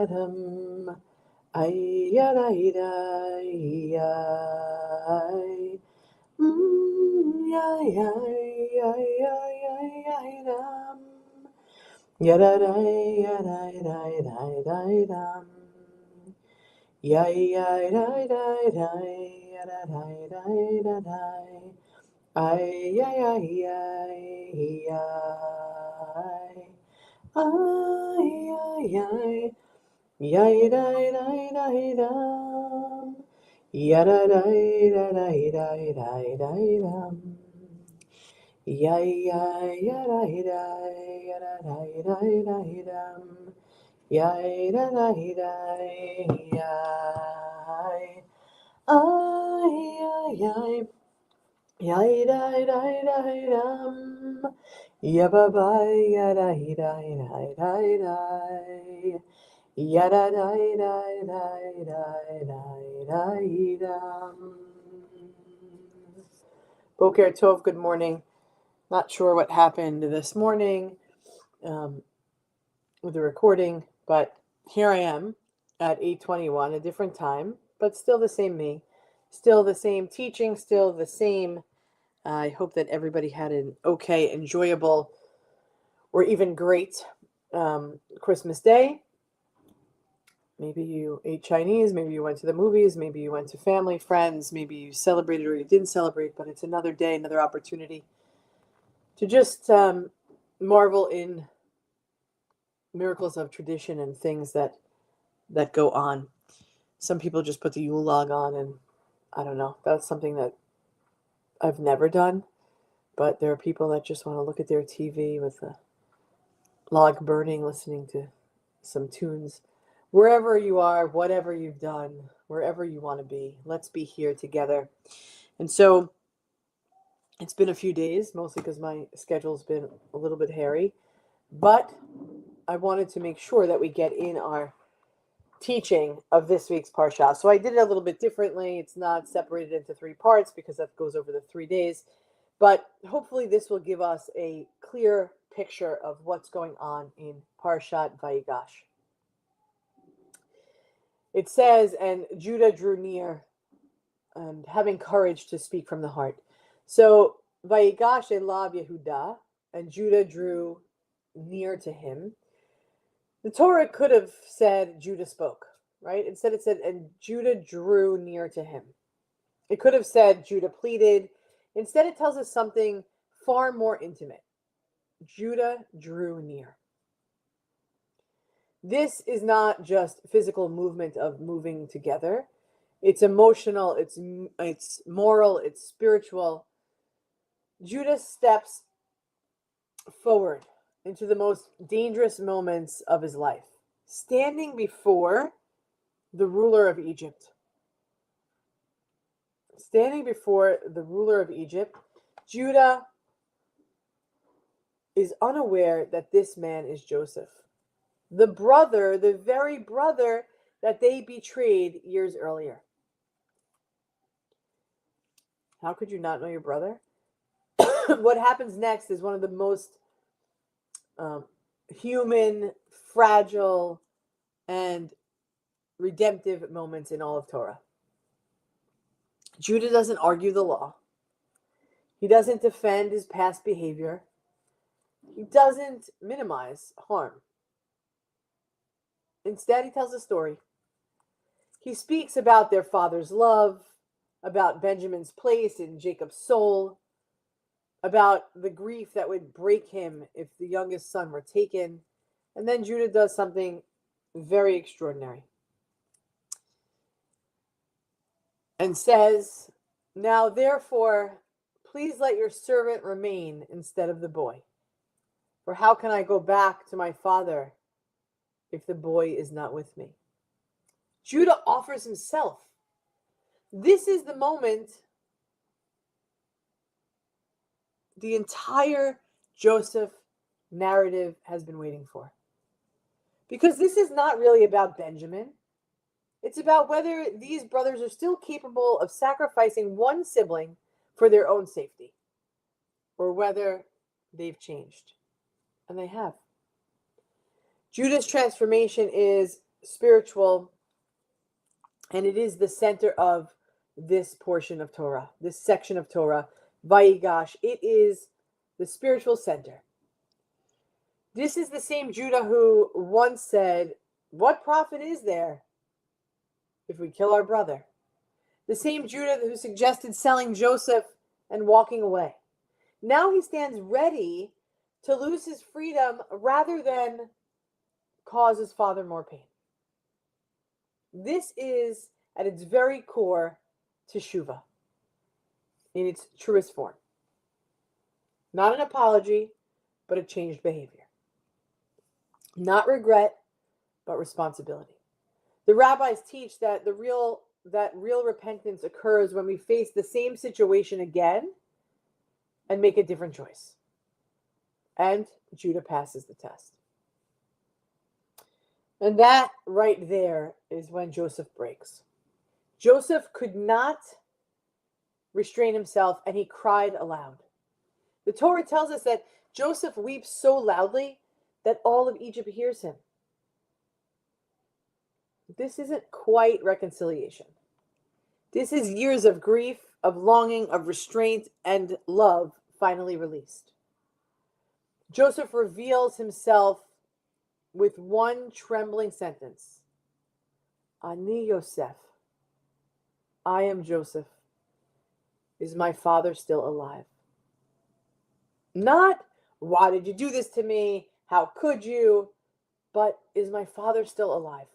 Adam. Ay, ay, ay, ay. Ay, ay, ay, ay, ay, ay, dam. Yadai, yadai, dai, dai, dai, dam. Yai, yai, dai, dai, dai, yadai, dai, dai, dai. Ay, ay, ay, ay, ay. Ay, ay, ay. Yai, dai, dai, dai, dam. Yada, dai, dai, dai, dai, dai, dai, dam. Yai, yai, yada, dai, yada, dai, dai, dai, dam. Yai, da, dai, dai, yai. Ay, ay, ay. Yai, dai, dai, dai, dam. Yababai, yada, dai, dai, dai, dai. Yada, dai, dai, dai, dai, dai, dai, dam. Boker Tov, good morning. Not sure what happened this morning um, with the recording, but here I am at 8:21, a different time, but still the same me, still the same teaching, still the same. I hope that everybody had an okay, enjoyable, or even great Christmas Day. Maybe you ate Chinese, maybe you went to the movies, maybe you went to family, friends, maybe you celebrated or you didn't celebrate, but it's another day, another opportunity to just marvel in miracles of tradition and things that go on. Some people just put the Yule log on, and I don't know. That's something that I've never done. But there are people that just want to look at their TV with the log burning, listening to some tunes. Wherever you are, whatever you've done, wherever you want to be, let's be here together. And so it's been a few days, mostly because my schedule's been a little bit hairy. But I wanted to make sure that we get in our teaching of this week's Parsha. So I did it a little bit differently. It's not separated into three parts because that goes over the 3 days. But hopefully this will give us a clear picture of what's going on in Parshat Vayigash. It says, and Judah drew near, and having courage to speak from the heart. So Vayigash elav Yehuda, and Judah drew near to him. The Torah could have said Judah spoke, right? Instead it said, and Judah drew near to him. It could have said Judah pleaded. Instead it tells us something far more intimate. Judah drew near. This is not just physical movement of moving together. It's emotional, it's moral, it's spiritual. Judah steps forward into the most dangerous moments of his life, standing before the ruler of Egypt. Standing before the ruler of Egypt, Judah is unaware that this man is Joseph, the brother, the very brother that they betrayed years earlier. How could you not know your brother? What happens next is one of the most human, fragile, and redemptive moments in all of Torah. Judah doesn't argue the law. He doesn't defend his past behavior. He doesn't minimize harm. Instead, he tells a story. He speaks about their father's love, about Benjamin's place in Jacob's soul, about the grief that would break him if the youngest son were taken. And then Judah does something very extraordinary and says, now therefore, please let your servant remain instead of the boy. For how can I go back to my father if the boy is not with me? Judah offers himself. This is the moment the entire Joseph narrative has been waiting for. Because this is not really about Benjamin. It's about whether these brothers are still capable of sacrificing one sibling for their own safety, or whether they've changed. And they have. Judah's transformation is spiritual, and it is the center of this portion of Torah, this section of Torah, Vayigash. It is the spiritual center. This is the same Judah who once said, "What profit is there if we kill our brother?" The same Judah who suggested selling Joseph and walking away. Now he stands ready to lose his freedom rather than cause his father more pain. This is, at its very core, teshuvah in its truest form. Not an apology, but a changed behavior. Not regret, but responsibility. The rabbis teach that real repentance occurs when we face the same situation again and make a different choice. And Judah passes the test. And that right there is when Joseph breaks. Joseph could not restrain himself, and he cried aloud. The Torah tells us that Joseph weeps so loudly that all of Egypt hears him. This isn't quite reconciliation. This is years of grief, of longing, of restraint, and love finally released. Joseph reveals himself with one trembling sentence. Ani Yosef. I am Joseph. Is my father still alive? Not, why did you do this to me? How could you? But is my father still alive?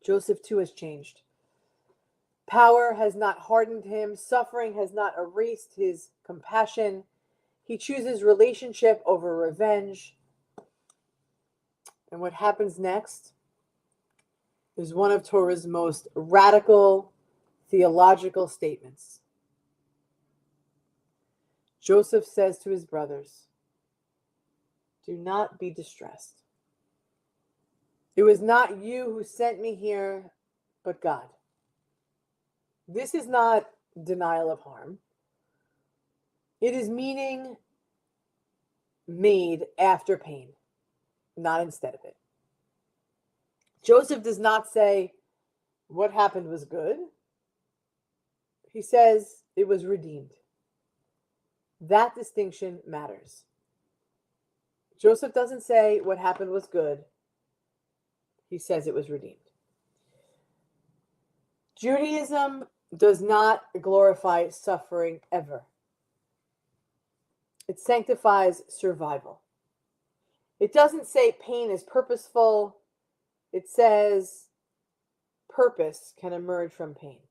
Joseph too has changed. Power has not hardened him. Suffering has not erased his compassion. He chooses relationship over revenge. And what happens next is one of Torah's most radical theological statements. Joseph says to his brothers, "Do not be distressed. It was not you who sent me here, but God." This is not denial of harm. It is meaning made after pain, not instead of it. Joseph does not say what happened was good. He says it was redeemed. That distinction matters. Joseph doesn't say what happened was good. He says it was redeemed. Judaism does not glorify suffering ever. It sanctifies survival. It doesn't say pain is purposeful. It says purpose can emerge from pain.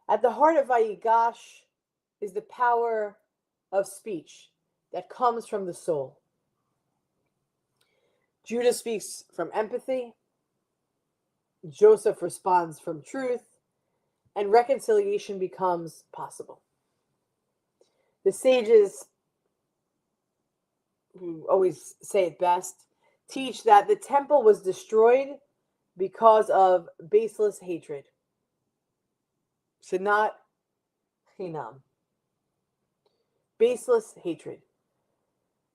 At the heart of Vayigash is the power of speech that comes from the soul. Judah speaks from empathy. Joseph responds from truth. And reconciliation becomes possible. The sages, who always say it best, teach that the temple was destroyed because of baseless hatred. Sinat chinam. Baseless hatred.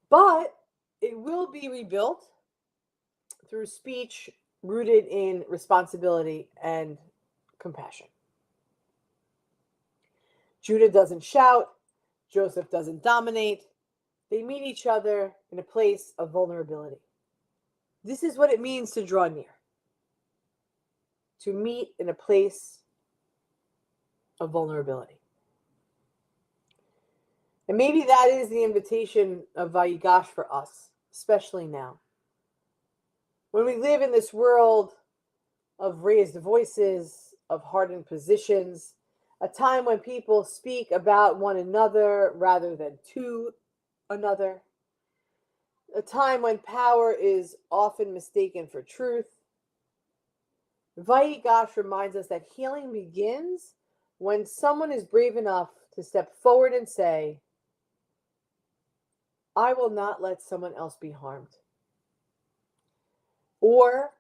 But it will be rebuilt through speech rooted in responsibility and compassion. Judah doesn't shout. Joseph doesn't dominate. They meet each other in a place of vulnerability. This is what it means to draw near. To meet in a place of vulnerability. And maybe that is the invitation of Vayigash for us, especially now. When we live in this world of raised voices, of hardened positions, a time when people speak about one another rather than to another, a time when power is often mistaken for truth, Vayigash reminds us that healing begins when someone is brave enough to step forward and say, I will not let someone else be harmed. Or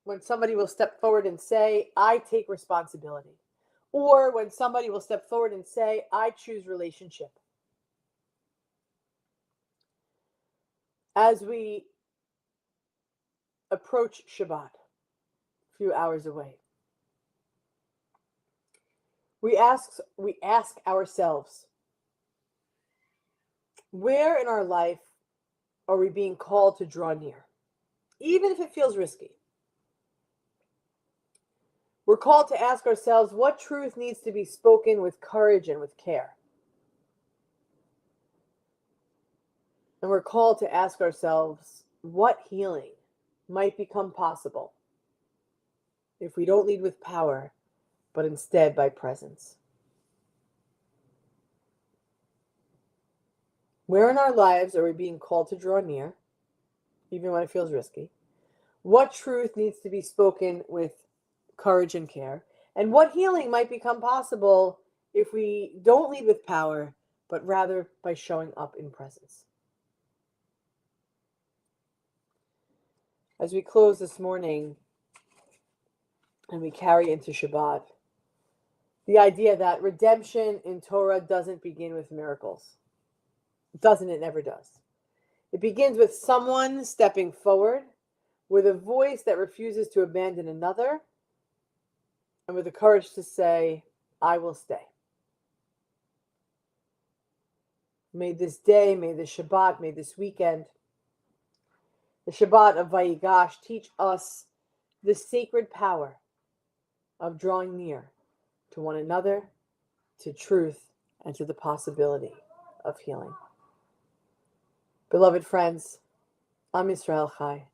when somebody will step forward and say, I take responsibility. Or when somebody will step forward and say, I choose relationship. As we approach Shabbat, a few hours away, we ask ourselves, where in our life are we being called to draw near? Even if it feels risky. We're called to ask ourselves what truth needs to be spoken with courage and with care. And we're called to ask ourselves what healing might become possible if we don't lead with power, but instead by presence. Where in our lives are we being called to draw near, even when it feels risky? What truth needs to be spoken with courage and care? And what healing might become possible if we don't lead with power, but rather by showing up in presence? As we close this morning and we carry into Shabbat, the idea that redemption in Torah doesn't begin with miracles. It doesn't, it never does. It begins with someone stepping forward with a voice that refuses to abandon another and with the courage to say, I will stay. May this day, may this Shabbat, may this weekend, the Shabbat of Vayigash, teach us the sacred power of drawing near to one another, to truth, and to the possibility of healing. Beloved friends, Am Yisrael Chai.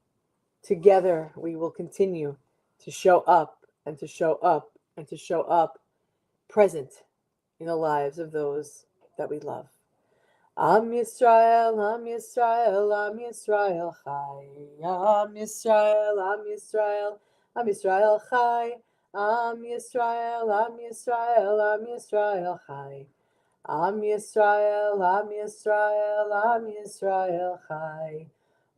Together we will continue to show up and to show up and to show up present in the lives of those that we love. Am Yisrael, Am Yisrael, Am Yisrael Chai. Am Yisrael, Am Yisrael, Am Yisrael Chai. Am Yisrael, Am Yisrael, Am Yisrael Chai. Am Yisrael, Am Yisrael, Am Yisrael Chai.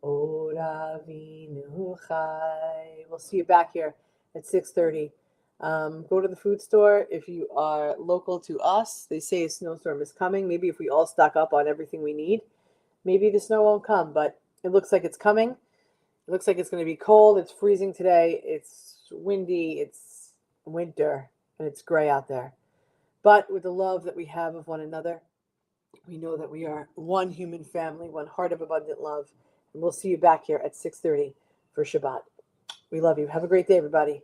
Or Avinu Chai. We'll see you back here at 6:30. Go to the food store if you are local to us. They say a snowstorm is coming. Maybe if we all stock up on everything we need, maybe the snow won't come, but it looks like it's coming. It looks like it's going to be cold. It's freezing today. It's windy. It's winter, and it's gray out there. But with the love that we have of one another, we know that we are one human family, one heart of abundant love. And we'll see you back here at 6:30 for Shabbat. We love you. Have a great day, everybody.